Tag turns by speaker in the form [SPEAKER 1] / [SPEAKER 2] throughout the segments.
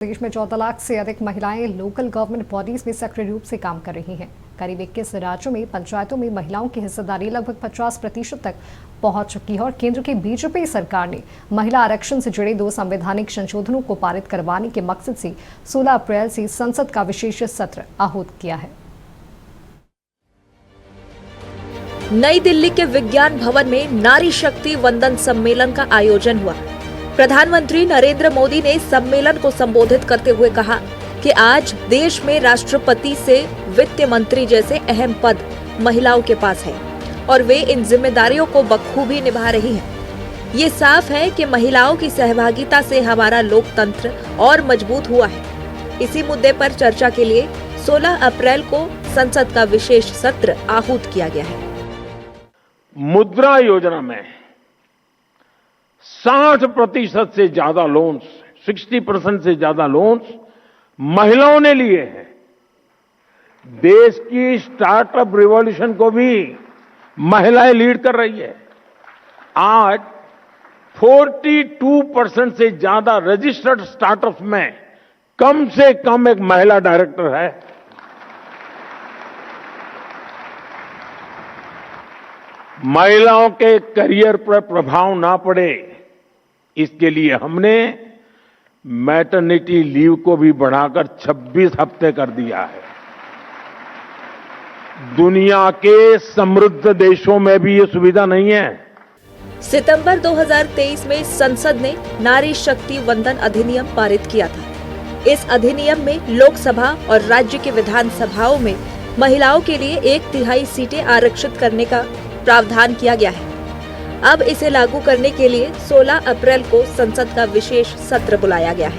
[SPEAKER 1] देश में 14 लाख से अधिक महिलाएं लोकल गवर्नमेंट बॉडीज में सक्रिय रूप से काम कर रही हैं। करीब 21 राज्यों में पंचायतों में महिलाओं की हिस्सेदारी लगभग 50% तक पहुंच चुकी है और केंद्र की बीजेपी सरकार ने महिला आरक्षण से जुड़े 2 संवैधानिक संशोधनों को पारित करवाने के मकसद से 16 अप्रैल से संसद का विशेष सत्र आहूत किया है।
[SPEAKER 2] नई दिल्ली के विज्ञान भवन में नारी शक्ति वंदन सम्मेलन का आयोजन हुआ। प्रधानमंत्री नरेंद्र मोदी ने सम्मेलन को संबोधित करते हुए कहा कि आज देश में राष्ट्रपति से वित्त मंत्री जैसे अहम पद महिलाओं के पास है और वे इन जिम्मेदारियों को बखूबी निभा रही हैं। ये साफ है कि महिलाओं की सहभागिता से हमारा लोकतंत्र और मजबूत हुआ है। इसी मुद्दे पर चर्चा के लिए 16 अप्रैल को संसद का विशेष सत्र आहूत किया गया है।
[SPEAKER 3] मुद्रा योजना में 60% से ज्यादा लोन्स, 60% से ज्यादा लोन्स महिलाओं ने लिए हैं। देश की स्टार्टअप रिवॉल्यूशन को भी महिलाएं लीड कर रही है। आज 42% से ज्यादा रजिस्टर्ड स्टार्टअप्स में कम से कम एक महिला डायरेक्टर है। महिलाओं के करियर पर प्रभाव ना पड़े, इसके लिए हमने मैटरनिटी लीव को भी बढ़ाकर 26 हफ्ते कर दिया है। दुनिया के समृद्ध देशों में भी ये सुविधा नहीं है।
[SPEAKER 2] सितंबर 2023 में संसद ने नारी शक्ति वंदन अधिनियम पारित किया था। इस अधिनियम में लोकसभा और राज्य की विधानसभाओं में महिलाओं के लिए 1/3 सीटें आरक्षित करने का प्रावधान किया गया है। अब इसे लागू करने के लिए 16 अप्रैल को संसद का विशेष सत्र बुलाया गया है।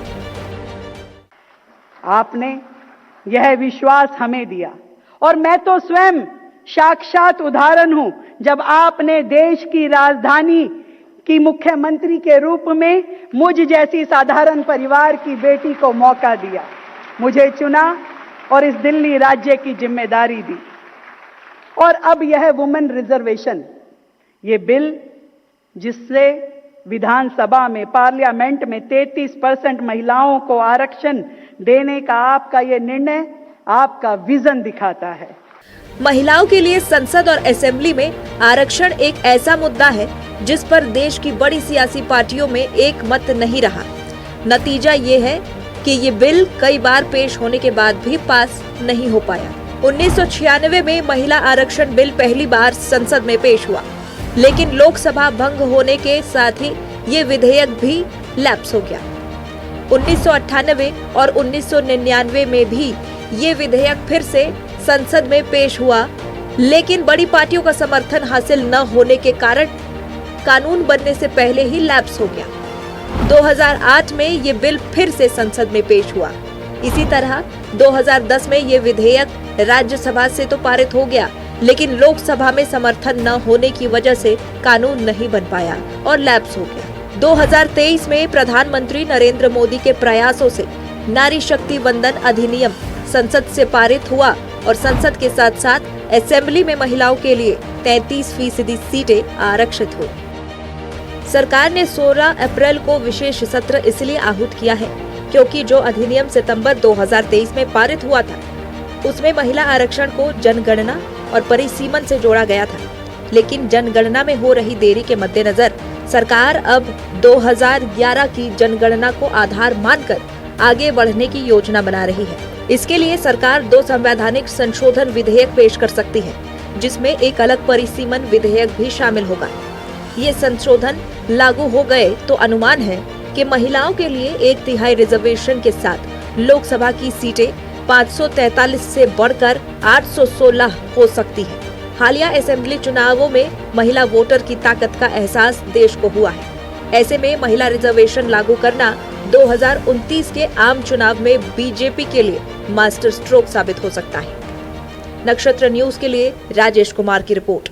[SPEAKER 4] आपने यह विश्वास हमें दिया और मैं तो स्वयं साक्षात उदाहरण हूं, जब आपने देश की राजधानी की मुख्यमंत्री के रूप में मुझ जैसी साधारण परिवार की बेटी को मौका दिया, मुझे चुना और इस दिल्ली राज्य की जिम्मेदारी दी। और अब यह वुमेन रिजर्वेशन, ये बिल जिससे विधानसभा में, पार्लियामेंट में 33% महिलाओं को आरक्षण देने का आपका ये निर्णय आपका विजन दिखाता है।
[SPEAKER 2] महिलाओं के लिए संसद और असेंबली में आरक्षण एक ऐसा मुद्दा है जिस पर देश की बड़ी सियासी पार्टियों में एक मत नहीं रहा। नतीजा ये है कि ये बिल कई बार पेश होने के बाद भी पास नहीं हो पाया। 1996 में महिला आरक्षण बिल पहली बार संसद में पेश हुआ, लेकिन लोकसभा भंग होने के साथ ही ये विधेयक भी लैप्स हो गया। 1998 और 1999 में भी ये विधेयक फिर से संसद में पेश हुआ, लेकिन बड़ी पार्टियों का समर्थन हासिल न होने के कारण कानून बनने से पहले ही लैप्स हो गया। 2008 में ये बिल फिर से संसद में पेश हुआ। इसी तरह 2010 में ये विधेयक राज्यसभा से तो पारित हो गया, लेकिन लोकसभा में समर्थन न होने की वजह से कानून नहीं बन पाया और लैप्स हो गया। 2023 में प्रधानमंत्री नरेंद्र मोदी के प्रयासों से नारी शक्ति वंदन अधिनियम संसद से पारित हुआ और संसद के साथ साथ असेंबली में महिलाओं के लिए 33% सीटें आरक्षित हुई। सरकार ने 16 अप्रैल को विशेष सत्र इसलिए आहूत किया है क्योंकि जो अधिनियम सितंबर 2023 में पारित हुआ था, उसमें महिला आरक्षण को जनगणना और परिसीमन से जोड़ा गया था, लेकिन जनगणना में हो रही देरी के मद्देनजर सरकार अब 2011 की जनगणना को आधार मानकर आगे बढ़ने की योजना बना रही है। इसके लिए सरकार 2 संवैधानिक संशोधन विधेयक पेश कर सकती है, जिसमें एक अलग परिसीमन विधेयक भी शामिल होगा। ये संशोधन लागू हो गए तो अनुमान है कि महिलाओं के लिए 1/3 रिजर्वेशन के साथ लोकसभा की सीटें 543 से बढ़कर 816 हो सकती है। हालिया असेंबली चुनावों में महिला वोटर की ताकत का एहसास देश को हुआ है। ऐसे में महिला रिजर्वेशन लागू करना 2029 के आम चुनाव में बीजेपी के लिए मास्टर स्ट्रोक साबित हो सकता है। नक्षत्र न्यूज के लिए राजेश कुमार की रिपोर्ट।